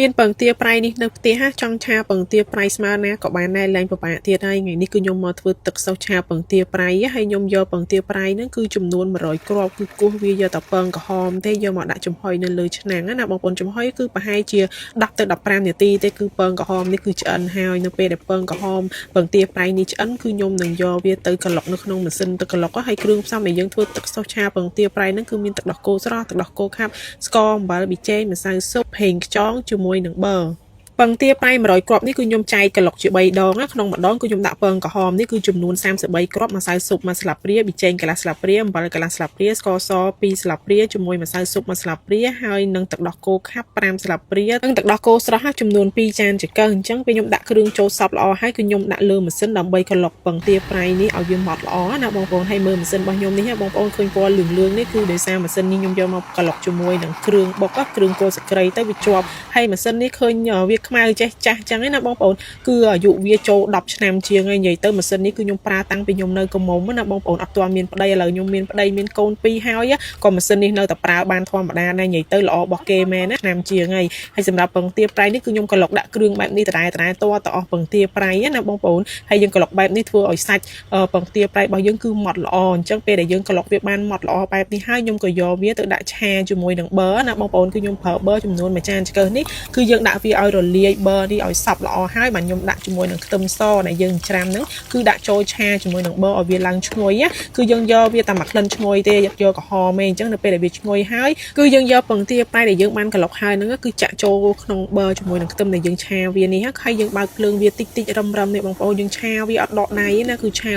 មានពងទាប្រៃនេះនៅផ្ទះចង់ឆាពងទាប្រៃស្មើណាក៏បានដែរឡើងពិបាកទៀតហើយថ្ងៃនេះគឺខ្ញុំមកធ្វើទឹកសុសឆាពងទាប្រៃហើយខ្ញុំយកពងទាប្រៃហ្នឹងគឺចំនួន100គ្រាប់គឺគោះវាយកតែពងក្រហមទេយកមកដាក់ចំហុយនៅលើឆ្នាំងណាបងប្អូនចំហុយគឺប្រហែលជា10ទៅ15នាទីទេគឺពងក្រហមនេះគឺឆ្អិនហើយនៅពេលដែលពងក្រហមពងទាប្រៃនេះឆ្អិនគឺខ្ញុំនឹងយកវាទៅក្លុកនៅក្នុងម៉ាស៊ីនទឹកក្លុកហើយគ្រឿងផ្សំដែលយើងធ្វើទឹកសុសឆាពងទាប្រៃហ្នឹងគឺមានទឹកដោះគោស្រស់ទឹកដោះគោខាប់ស្ករអំបិលប៊ីចេងម្សៅស៊ុបហេងខ្យងជាមួយនឹងប៊ឺពងទាប្រៃ100គ្រាប់នេះគឺខ្ញុំចែកក្លុកជា3ដងណាក្នុងម្ដងគឺខ្ញុំដាក់ពងក្រហមនេះគឺចំនួន33គ្រាប់ម្សៅស៊ុប1ស្លាបព្រាប៊ីចេងកន្លះស្លាបព្រាអំបិលកន្លះស្លាបព្រាស្ករស2ស្លាបព្រាជាមួយម្សៅស៊ុប1ស្លាបព្រាហើយនឹងទឹកដោះគោខាប់5ស្លាបព្រានិងទឹកដោះគោស្រស់ចំនួន2ចានចង្កឹះអញ្ចឹងពេលខ្ញុំដាក់គ្រឿងចូលសព្វល្អហើយគឺខ្ញុំដាក់លើម៉ាស៊ីនដើម្បីក្លុកពងទាប្រៃនេះឲ្យវាម៉ត់ល្អណាបងប្អូនហើយមើលម៉ាស៊ីនរបស់ខ្ញុំនេះបងប្អូនឃើញពណ៌លឿងៗនេះគឺដោយសារម៉ាស៊ីននេះខ្ញុំយកមកក្លុកជាមួយនឹងគ្រឿងបុកគ្រឿងគល់សក្រីទៅវាជាប់ហើយម៉ាស៊ីននេះឃើញវាខ្មៅចេះចាស់ចឹងណាបងប្អូនគឺអាយុវាចូល10ឆ្នាំជាងហើយនិយាយទៅម៉ាស៊ីននេះគឺខ្ញុំប្រើតាំងពីខ្ញុំនៅកមុំណាបងប្អូនអត់ទាន់មានប្តីឥឡូវខ្ញុំមានប្តីមានកូន2ហើយក៏ម៉ាស៊ីននេះនៅតែប្រើបានធម្មតាដែរនិយាយទៅល្អរបស់គេមែនណាឆ្នាំជាងហើយសម្រាប់ពងទាប្រៃនេះគឺខ្ញុំក្លុកដាក់គ្រឿងបែបនេះតតែតទៅអស់ពងទាប្រៃណាបងប្អូនហើយយើងក្លុកបែបនេះធ្វើឲ្យសាច់ពងទាប្រៃរបស់យើងគឺម៉ត់ល្អអញ្ចឹងពេលដែលយើងក្លុកវាបានម៉ត់ល្អបែបនេះហើយខ្ញុំក៏យកវាទៅដាក់ឆាជាមួយនឹងប៊ឺណាបងប្អូនគឺខ្ញុំប្រើប៊ឺចំនួន1ចានចង្កឹះនេះគឺយើងដាក់វាឲ្យរលាយប៊ឺនេះឲ្យសព្វល្អហើយបាទខ្ញុំដាក់ជាមួយនឹងខ្ទឹមសដែលយើងច្រាំហ្នឹងគឺដាក់ចូលឆាជាមួយនឹងប៊ឺឲ្យវាឡើងឈ្ងុយគឺយើងយកវាតែមួយក្លិនឈ្ងុយទេយកក្រហមទេអញ្ចឹងនៅពេលដែលវាឈ្ងុយហើយគឺយើងយកពងទាប្រៃដែលយើងបានក្លុកហើយហ្នឹងគឺចាក់ចូលក្នុងប៊ឺជាមួយនឹងខ្ទឹមដែលយើងឆាវានេះហើយយើងបើកភ្លើងវាតិចតិចរឹមនេះបងប្អូនយើងឆាវាអត់ដកដៃណាគឺឆា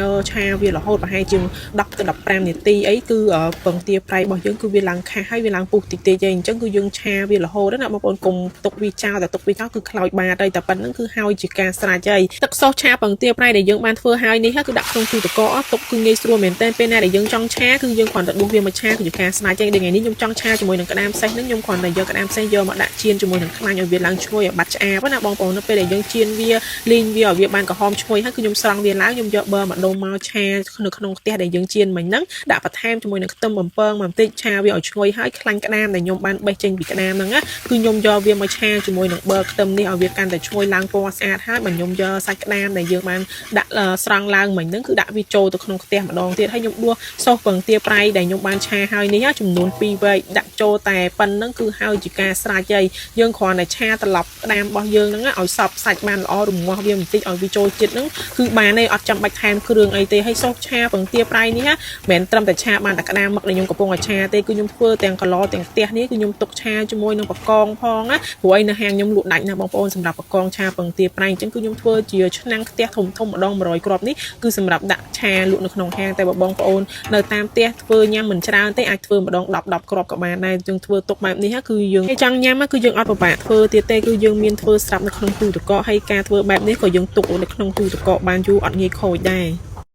វារហូតប្រហែលជា10ទៅ15នាទីអីគឺពងទាប្រៃរបស់យើងគឺវាឡើងខាស់ហើយវាឡើងពុះតិចតិចអញ្ចឹងគឺយើងឆាវារហូតណាបងប្អូនកុំទុកវាចោលតែទុកវាចោលគឺខ្លោចបាតហើយតែប៉ុណ្្នឹងគឺហើយជាការស្រេចហើយទឹកសុសឆាពងទាប្រៃដែលយើងបានធ្វើហើយនេះគឺដាក់ក្នុងទូទឹកកកទុកគឺងាយស្រួលមែនទែនពេលណាដែលយើងចង់ឆាគឺយើងគ្រាន់តែដួសវាមកឆាគឺជាការស្រេចហើយថ្ងៃនេះខ្ញុំចង់ឆាជាមួយនឹងក្តាមសេះហ្នឹងខ្ញុំគ្រាន់តែយកក្តាមសេះយកមកដាក់ចៀនជាមួយនឹងខ្លាញ់ឲ្យវាឡើងឈ្ងុយឲ្យបាត់ឆ្អាបណាបងប្អូននៅពេលដែលយើងចៀនវាលីងវាឲ្យវាបានក្រហមឈ្ងុយហើយគឺខ្ញុំស្រង់វាឡើងខ្ញុំយកប៊ឺម្ដុំមកឆានៅក្នុងខ្ទះដែលយើងចៀនមិញហ្នឹងដាក់បន្ថែមជាមួយនឹងខ្ទឹមបំពងបន្តិចឆាវាឲ្យឈ្ងុយហើយខ្លាញ់ក្តាមដែលខ្ញុំបានបេះចេញពីក្តាមហ្នឹងគឺខ្ញុំយកវាមកឆាជាមួយនឹងប៊ឺខ្ទឹមនេះឲ្យវាកាន់តែឈ្ងុយឡើងពណ៌ស្អាតហើយបាទខ្ញុំយកសាច់ក្តាមដែលយើងបានដាក់ស្រង់ឡើងមិញហ្នឹងគឺដាក់វាចូលទៅក្នុងខ្ទះម្ដងទៀតហើយខ្ញុំដួសសុសពងទាប្រៃដែលខ្ញុំបានឆាហើយនេះចំនួន2វែកដាក់ចូលតែប៉ុណ្្នឹងគឺហើយជាការស្រេចហើយយើងគ្រាន់តែឆាត្រឡប់ក្តាមរបស់យើងហ្នឹងឲ្យសព្វសាច់បានល្អរងាស់វាបន្តិចឲ្យវាចូលជាតិហ្នឹងគឺបានទេអត់ចាំបាច់ថែមគ្រឿងអីទេហើយសុសឆាពងទាប្រៃនេះមិនមែនត្រឹមតែឆាបានតែក្តាមមឹកដែលខ្ញុំកំពុងតែឆាទេគឺខ្ញុំធ្វើទាំងកឡទាំងផ្ទះនេះគឺខ្ញុំទុកឆាជាមួយនឹងបកងផងណាព្រោះឯនៅហាងខ្ញុំលក់ដាច់ណាបងប្អូនសម្រាប់បកងឆាពងទាប្រៃអញ្ចឹងគឺខ្ញុំធ្វើជាឆ្នាំងខ្ទះធំម្ដង100គ្រាប់នេះគឺសម្រាប់ដាក់ឆាលក់នៅក្នុងហាងតែបងប្អូននៅតាមផ្ទះធ្វើញ៉ាំមិនច្រើនទេអាចធ្វើម្ដង10គ្រាប់ក៏បានដែរយើងធ្វើទុកបែបនេះគឺយើងចង់ញ៉ាំគឺយើងអត់ពិបាកធ្វើទៀតទេគឺយើងមានធ្វើស្រាប់នៅក្នុងទូទឹកកកហើយការធ្វើបែបនេះក៏យើងទុកនៅក្នុងទូទឹកកកបានយូរអត់ងាយខូចដែរ